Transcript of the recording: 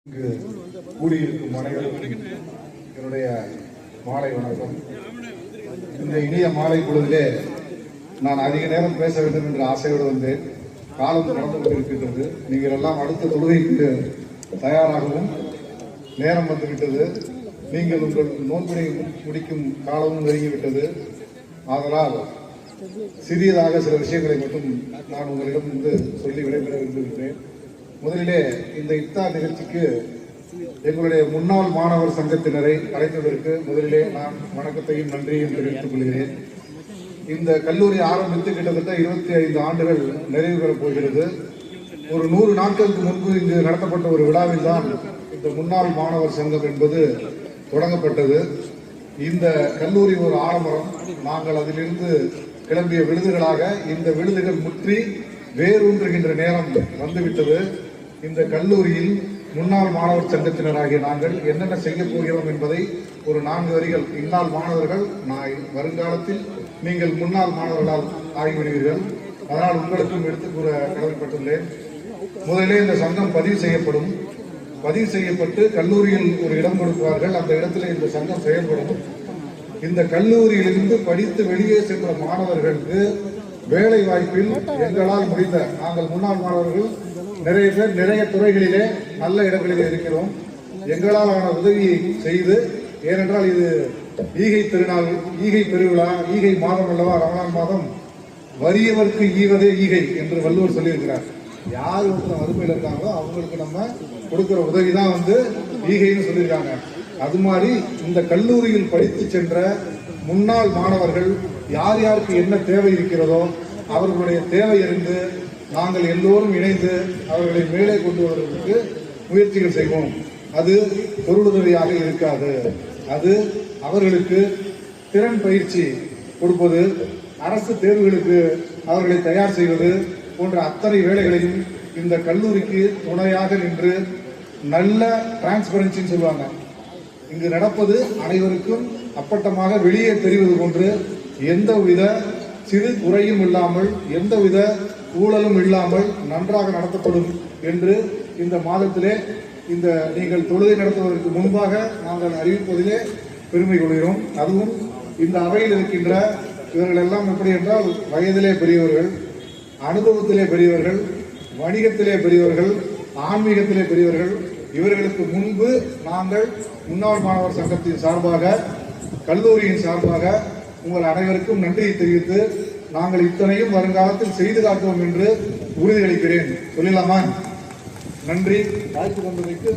இங்கு கூடியிருக்கும் அனைவருக்கும் என்னுடைய மாலை வணக்கம். இந்த இனிய மாலை பொழுதிலே நான் அதிக நேரம் பேச வேண்டும் என்ற ஆசையோடு வந்தேன். காலம் நடந்து கொண்டிருக்கின்றது. நீங்கள் எல்லாம் அடுத்த தொழுகைக்கு தயாராகவும் நேரம் வந்துவிட்டது. நீங்கள் உங்கள் நோன்பினை முடிக்கும் காலமும் நெருங்கிவிட்டது. ஆதலால் சிறியதாக சில விஷயங்களை மட்டும் நான் உங்களிடம் சொல்லி விடைபெற விரும்புகின்றேன். முதலிலே இந்த இஃப்தார் நிகழ்ச்சிக்கு எங்களுடைய முன்னாள் மாணவர் சங்கத்தினரை அழைத்ததற்கு முதலிலே நான் வணக்கத்தையும் நன்றியையும் தெரிவித்துக் கொள்கிறேன். இந்த கல்லூரி ஆரம்பித்து கிட்டத்தட்ட 25 ஆண்டுகள் நிறைவு பெறப் போகிறது. ஒரு 100 நாட்களுக்கு முன்பு இங்கு நடத்தப்பட்ட ஒரு விழாவில் தான் இந்த முன்னாள் மாணவர் சங்கம் என்பது தொடங்கப்பட்டது. இந்த கல்லூரி ஒரு ஆலமரம். நாங்கள் அதிலிருந்து கிளம்பிய விழுதுகளாக இந்த விழுதுகள் முற்றி வேரூன்றுகின்ற நேரம் வந்துவிட்டது. இந்த கல்லூரியில் முன்னாள் மாணவர் சங்கத்தினராகிய நாங்கள் என்னென்ன செய்ய போகிறோம் என்பதை ஒரு 4 வரிகள். இந்நாள் மாணவர்கள் வருங்காலத்தில் நீங்கள் முன்னாள் மாணவர்களால் ஆகிவிடுவீர்கள். அதனால் உங்களுக்கும் எடுத்துக் கூற கடமைப்பட்டுள்ளேன். முதலிலே இந்த சங்கம் பதிவு செய்யப்படும். பதிவு செய்யப்பட்டு கல்லூரியில் ஒரு இடம் கொடுப்பார்கள். அந்த இடத்துல இந்த சங்கம் செயல்படும். இந்த கல்லூரியிலிருந்து படித்து வெளியே சென்ற மாணவர்களுக்கு வேலை வாய்ப்பில் எங்களால் முடிந்த, நாங்கள் முன்னாள் மாணவர்கள் நிறைய பேர் நிறைய துறைகளிலே நல்ல இடங்களிலே இருக்கிறோம். எங்களால் ஆன உதவியை செய்து, ஏனென்றால் இது ஈகை திருநாள், ஈகை பெருவிழா, ஈகை மாதம் அல்லவா, ரமலான் மாதம். வறியவர்க்கு ஈவதே ஈகை என்று வள்ளுவர் சொல்லியிருக்கிறார். யார் ஒருத்தர் வறுமையில் இருக்காங்களோ அவங்களுக்கு நம்ம கொடுக்கிற உதவி தான் ஈகைன்னு சொல்லியிருக்காங்க. அது மாதிரி இந்த கல்லூரியில் படித்து சென்ற முன்னாள் மாணவர்கள் யார் யாருக்கு என்ன தேவை இருக்கிறதோ அவர்களுடைய தேவை அறிந்து நாங்கள் எல்லோரும் இணைந்து அவர்களை மேலே கொண்டு வருவதற்கு முயற்சிகள் செய்வோம். அது பொருளுதவியாக இருக்காது. அது அவர்களுக்கு திறன் பயிற்சி கொடுப்பது, அரசு தேர்வுகளுக்கு அவர்களை தயார் செய்வது போன்ற அத்தனை வேலைகளையும் இந்த கல்லூரிக்கு துணையாக நின்று நல்ல டிரான்ஸ்பரன்சின்னு சொல்லுவாங்க. இங்கு நடப்பது அனைவருக்கும் அப்பட்டமாக வெளியே தெரிவது போன்று எந்தவித சிறு குறையும் இல்லாமல், எந்தவித ஊழலும் இல்லாமல் நன்றாக நடத்தப்படும் என்று இந்த மாதத்திலே இந்த நீங்கள் தொழுகை நடத்துவதற்கு முன்பாக நாங்கள் அறிவிப்பதிலே பெருமை கொள்கிறோம். அதுவும் இந்த அவையில் இருக்கின்ற இவர்கள் எல்லாம் எப்படி என்றால் வயதிலே பெரியவர்கள், அனுபவத்திலே பெரியவர்கள், வணிகத்திலே பெரியவர்கள், ஆன்மீகத்திலே பெரியவர்கள். இவர்களுக்கு முன்பு நாங்கள் முன்னாள் மாணவர் சங்கத்தின் சார்பாக, கல்லூரியின் சார்பாக உங்கள் அனைவருக்கும் நன்றியை தெரிவித்து நாங்கள் இத்தனையும் வருங்காலத்தில் செய்து காட்டுவோம் என்று உறுதியளிக்கிறேன். சொல்லலாமா? நன்றி. வாய்ப்பு தந்தமைக்கு